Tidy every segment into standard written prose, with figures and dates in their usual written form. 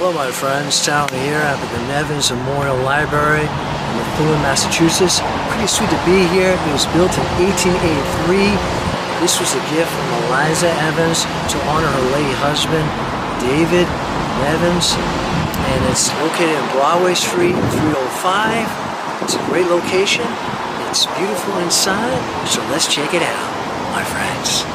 Hello my friends, Tyrone here at the Methuen Memorial Library in Methuen, Massachusetts. Pretty sweet to be here. It was built in 1883. This was a gift from Eliza Evans to honor her late husband, David Evans. And it's located in Broadway Street, 305. It's a great location. It's beautiful inside, so let's check it out, my friends.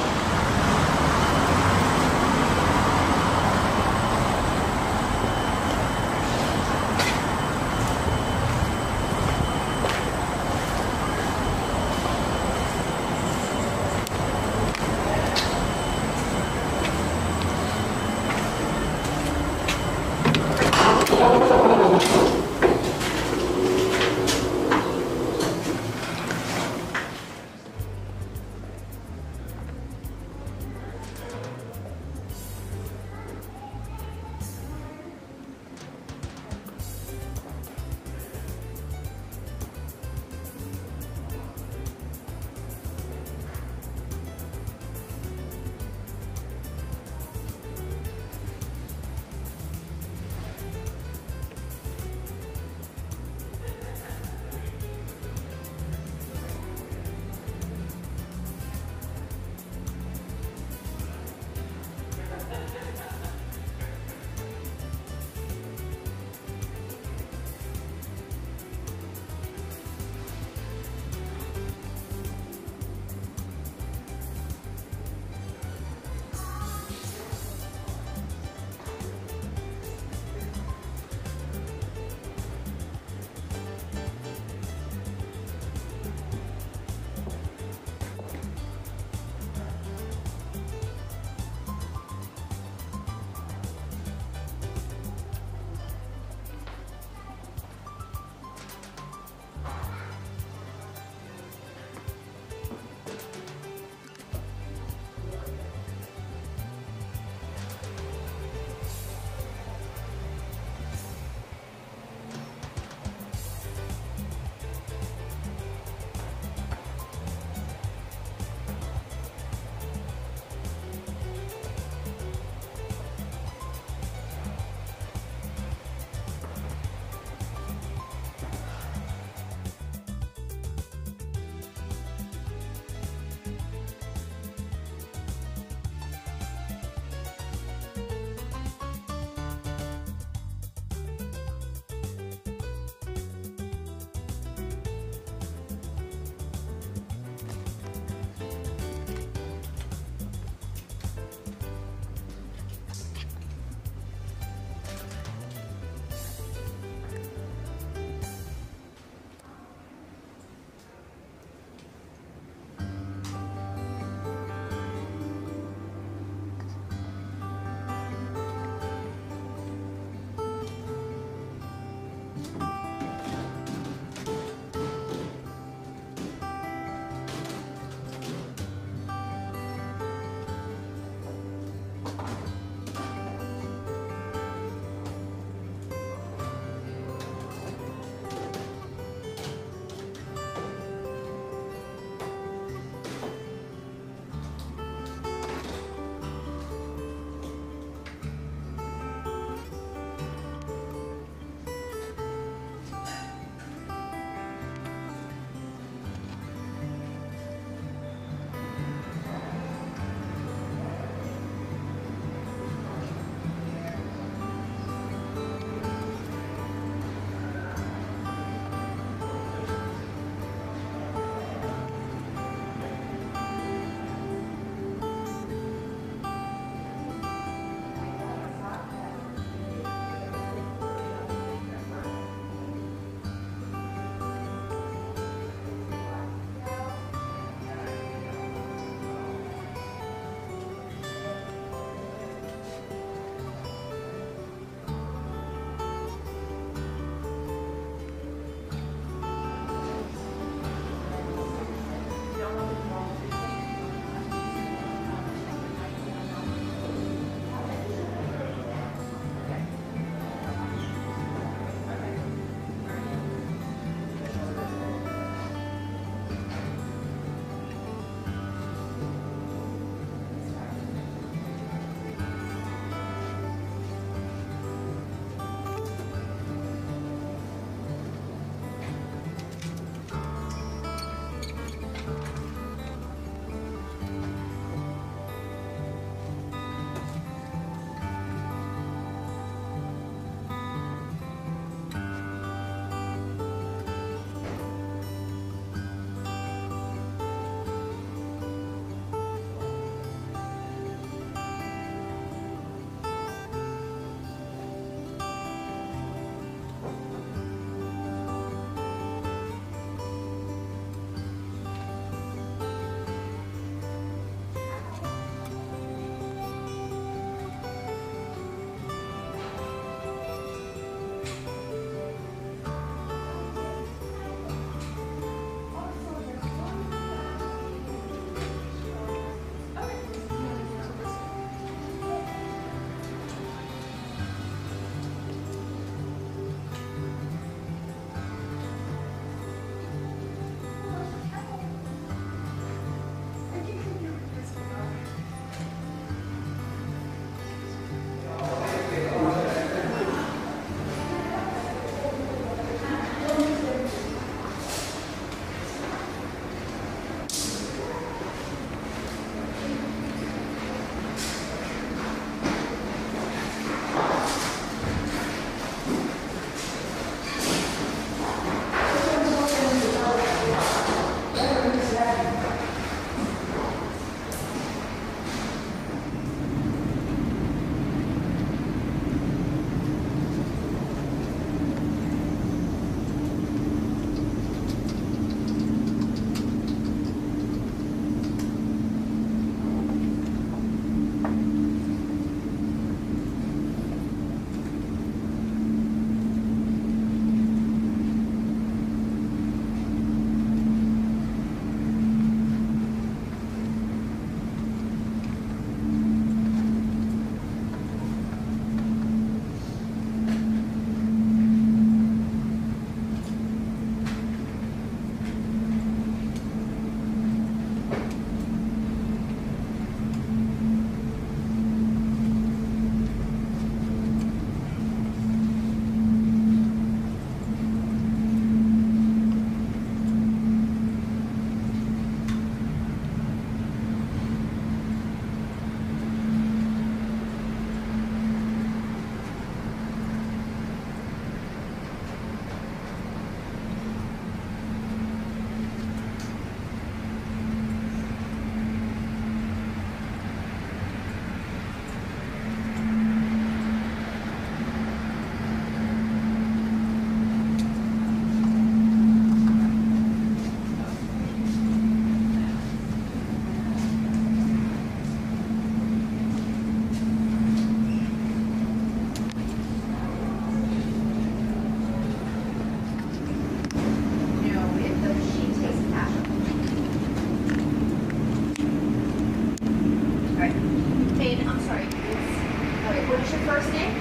What's your first name?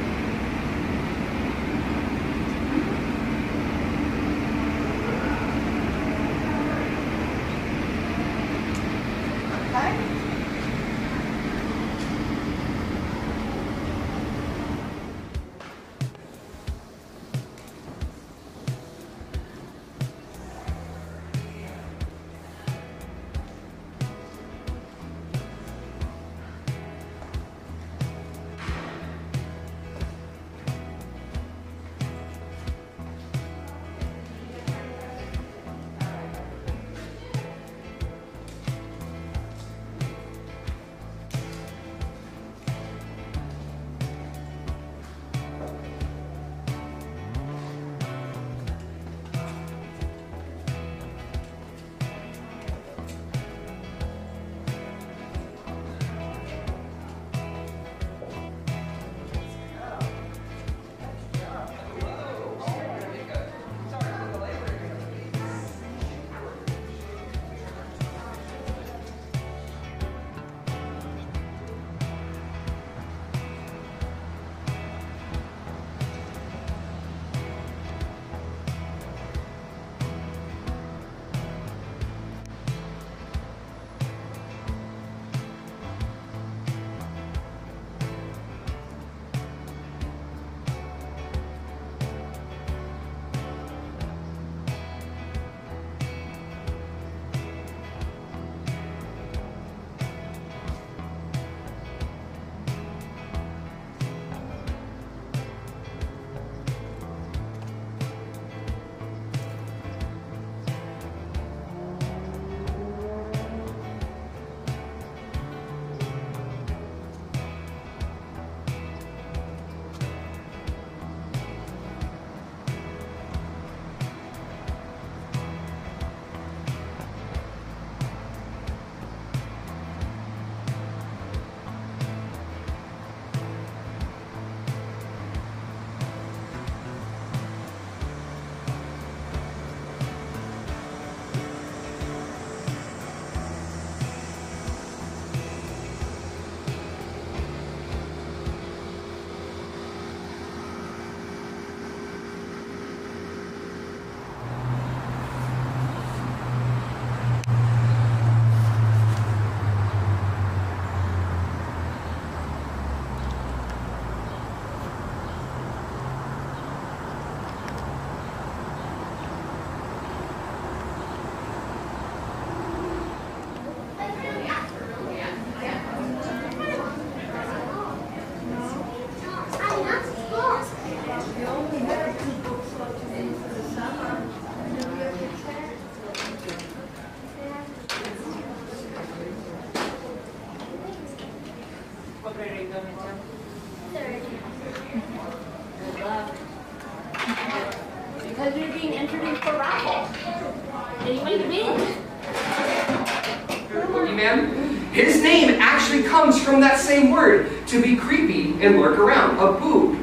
Okay. Because you're being introduced for raffle. And you might win. Looky, ma'am. His name actually comes from that same word, to be creepy and lurk around, a boob.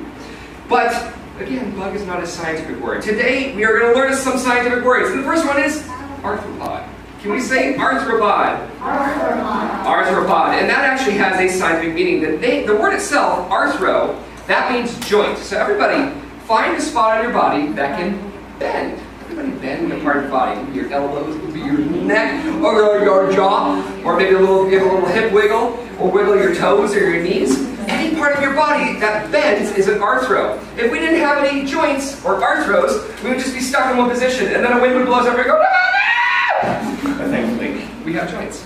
But, again, bug is not a scientific word. Today, we are going to learn some scientific words. And the first one is arthropod. Can we say arthropod? Arthropod. Arthropod. And that actually has a scientific meaning. The word itself, arthro, that means joint. So everybody, find a spot on your body that can bend. Everybody bend a part of your body. It could be your elbows, it could be your neck, or your jaw, or maybe give a little hip wiggle, or wiggle your toes or your knees. Any part of your body that bends is an arthro. If we didn't have any joints or arthros, we would just be stuck in one position, and then a wind would blow us up and go, ah! But thankfully, we have joints.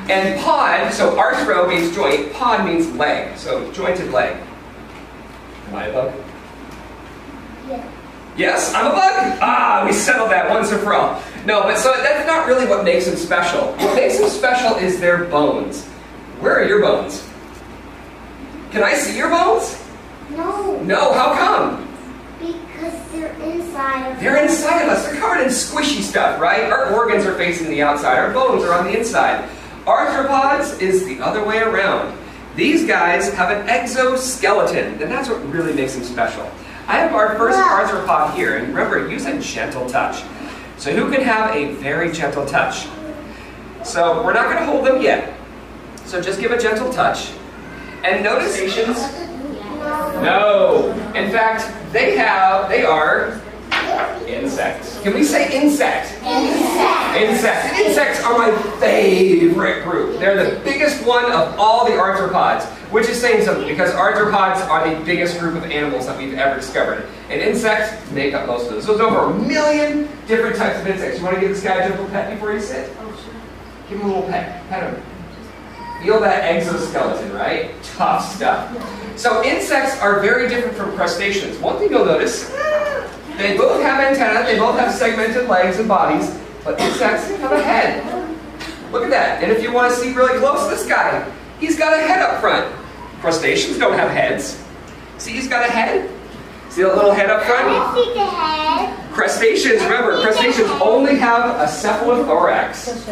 And pod, so arthro means joint, pod means leg, so jointed leg. Am I a bug? Yeah. Yes, I'm a bug? Ah, we settled that once and for all. No, but so that's not really what makes them special. What makes them special is their bones. Where are your bones? Can I see your bones? No. No, how come? Because they're inside of us. They're inside of us. They're covered in squishy stuff, right? Our organs are facing the outside. Our bones are on the inside. Arthropods is the other way around. These guys have an exoskeleton, and that's what really makes them special. I have our first arthropod here, and remember, use a gentle touch. So who can have a very gentle touch? So we're not going to hold them yet. So just give a gentle touch. And notice, No. In fact, they are insects. Can we say insect? Insects. Insects are my favorite group. They're the biggest one of all the arthropods, which is saying something because arthropods are the biggest group of animals that we've ever discovered. And insects make up most of them. So there's over 1 million different types of insects. You want to give this guy a gentle pet before you sit? Oh, sure. Give him a little pet. Pet him. Feel that exoskeleton, right? Tough stuff. So insects are very different from crustaceans. One thing you'll notice, they both have antennae, they both have segmented legs and bodies, but insects have a head. Look at that. And if you want to see really close, this guy, he's got a head up front. Crustaceans don't have heads. See, he's got a head? See that little head up front? I see the head. Crustaceans, remember, crustaceans only have a cephalothorax.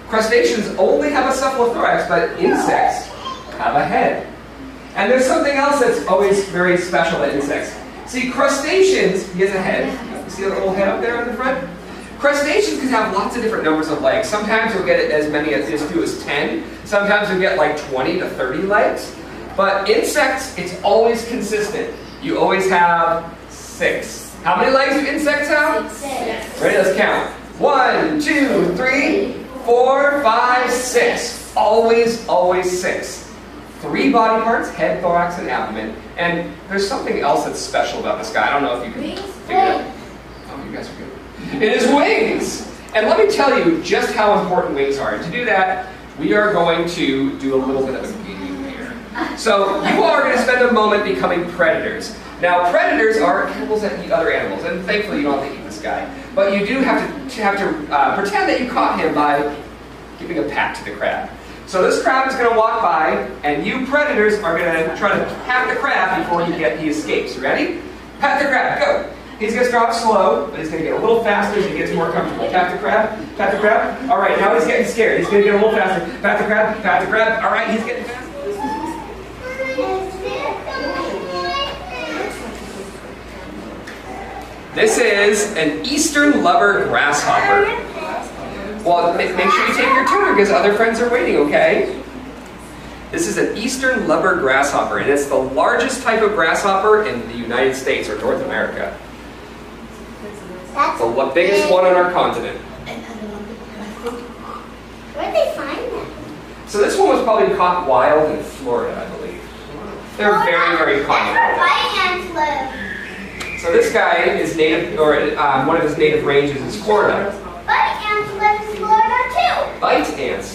Crustaceans only have a cephalothorax, but insects have a head. And there's something else that's always very special about insects. See, crustaceans, he has a head. You see a little head up there in the front? Crustaceans can have lots of different numbers of legs. Sometimes you'll get as many as 10. Sometimes you'll get like 20 to 30 legs. But insects, it's always consistent. You always have 6. How many legs do insects have? 6. Ready? Let's count. 1, 2, 3, 4, 5, 6. Always, always 6. 3 body parts, head, thorax, and abdomen. And there's something else that's special about this guy. I don't know if you can figure it out. Oh, you guys are good. It is wings. And let me tell you just how important wings are. And to do that, we are going to do a little bit of a game here. So you all are going to spend a moment becoming predators. Now, predators are animals that eat other animals. And thankfully, you don't have to eat this guy. But you do have to pretend that you caught him by giving a pat to the crab. So this crab is going to walk by, and you predators are going to try to pat the crab before he escapes. You ready? Pat the crab, go. He's going to start off slow, but he's going to get a little faster as he gets more comfortable. Pat the crab, pat the crab. All right, now he's getting scared. He's going to get a little faster. Pat the crab, pat the crab. All right, he's getting faster. This is an eastern lubber grasshopper. Well, make sure you take your turn because other friends are waiting, okay? This is an eastern lubber grasshopper, and it's the largest type of grasshopper in the United States or North America. That's The biggest one on our continent. Where'd they find them? So this one was probably caught wild in Florida, I believe. They're very, very common. That's where white ants live. So this guy is native, or one of his native ranges is Florida. White ants live in Florida too. Bite ants.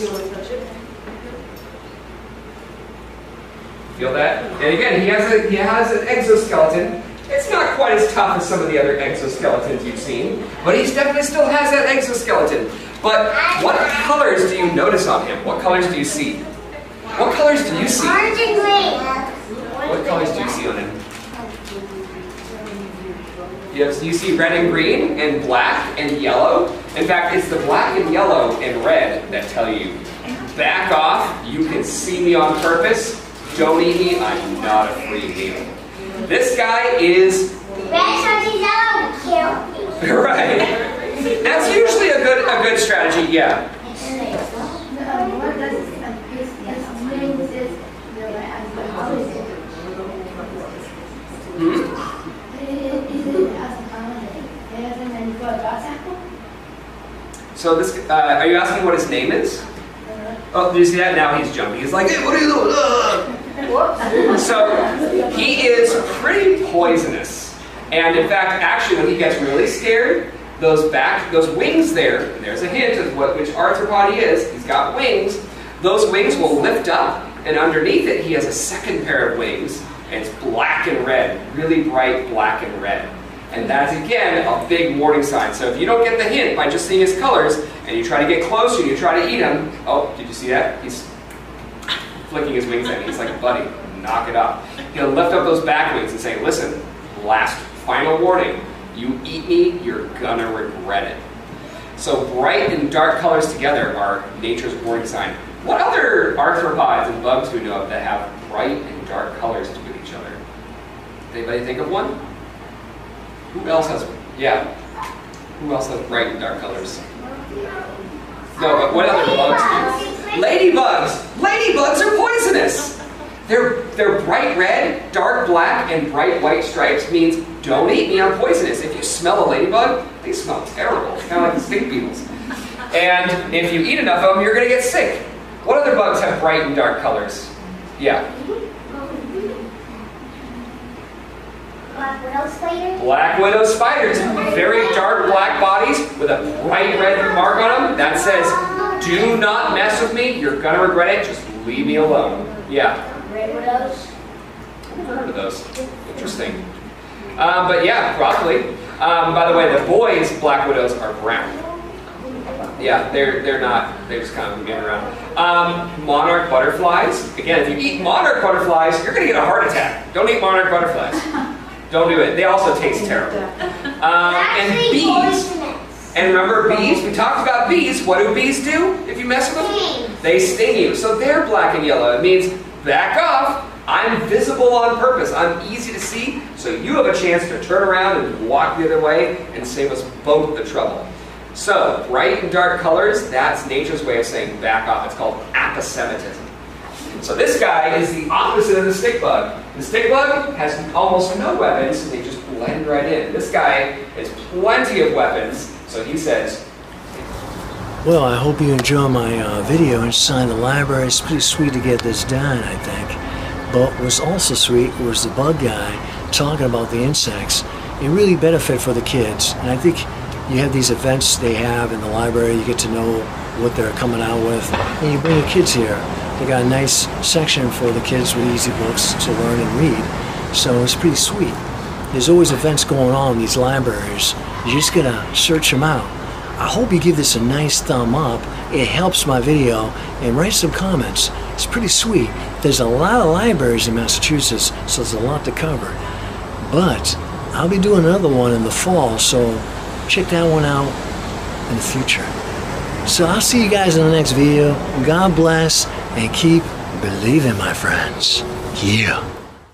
Feel that? And again, he has an exoskeleton. It's not quite as tough as some of the other exoskeletons you've seen, but he definitely still has that exoskeleton. But what colors do you notice on him? What colors do you see? What colors do you see? Orange and green. What colors do you see on him? Yes, you see red and green and black and yellow. In fact, it's the black and yellow and red that tell you, back off, you can see me on purpose, don't eat me, I'm not a free meal. This guy is... Red, orange, yellow, kill me. Right. That's usually a good strategy, yeah. Hmm? So this, are you asking what his name is? Oh, do you see that? Now he's jumping. He's like, hey, what are you doing? So he is pretty poisonous. And in fact, actually, when he gets really scared, those wings there, and there's a hint of which arthropod he is, he's got wings, those wings will lift up, and underneath it he has a second pair of wings, and it's black and red, really bright black and red. And that's, again, a big warning sign. So if you don't get the hint by just seeing his colors, and you try to get closer, and you try to eat him, oh, did you see that? He's flicking his wings at me. He's like, buddy, knock it off. He'll lift up those back wings and say, listen, last final warning. You eat me, you're gonna regret it. So bright and dark colors together are nature's warning sign. What other arthropods and bugs do we know of that have bright and dark colors with each other? Anybody think of one? Who else has, yeah. Who else has bright and dark colors? No, but what other bugs do? Ladybugs! Ladybugs are poisonous! They're bright red, dark black, and bright white stripes means don't eat me, I'm poisonous. If you smell a ladybug, they smell terrible. It's kind of like the stink beetles. And if you eat enough of them, you're going to get sick. What other bugs have bright and dark colors? Yeah. Black widow spiders. Black widow spiders. Very dark black bodies with a bright red mark on them. That says, do not mess with me. You're going to regret it. Just leave me alone. Yeah. Red widows. I've never heard of those. Interesting. But yeah, probably. By the way, the boys' black widows are brown. Yeah, they're not. They're just kind of getting around. Monarch butterflies. Again, if you eat monarch butterflies, you're going to get a heart attack. Don't eat monarch butterflies. Don't do it. They also taste terrible. And bees. Poisonous. And remember bees? We talked about bees. What do bees do if you mess with them? They sting you. So they're black and yellow. It means back off. I'm visible on purpose. I'm easy to see. So you have a chance to turn around and walk the other way and save us both the trouble. So, bright and dark colors, that's nature's way of saying back off. It's called aposematism. So this guy is the opposite of the stick bug. The stick bug has almost no weapons, and they just blend right in. This guy has plenty of weapons, so he says... Well, I hope you enjoy my video inside the library. It's pretty sweet to get this done, I think. But what's also sweet was the bug guy talking about the insects. It really benefit for the kids, and I think you have these events they have in the library, you get to know what they're coming out with, and you bring your kids here. They got a nice section for the kids with easy books to learn and read, so it's pretty sweet. There's always events going on in these libraries. You just gotta search them out. I hope you give this a nice thumb up. It helps my video, and write some comments. It's pretty sweet. There's a lot of libraries in Massachusetts, so there's a lot to cover. But I'll be doing another one in the fall, so check that one out in the future. So I'll see you guys in the next video. God bless and keep believing, my friends. Yeah.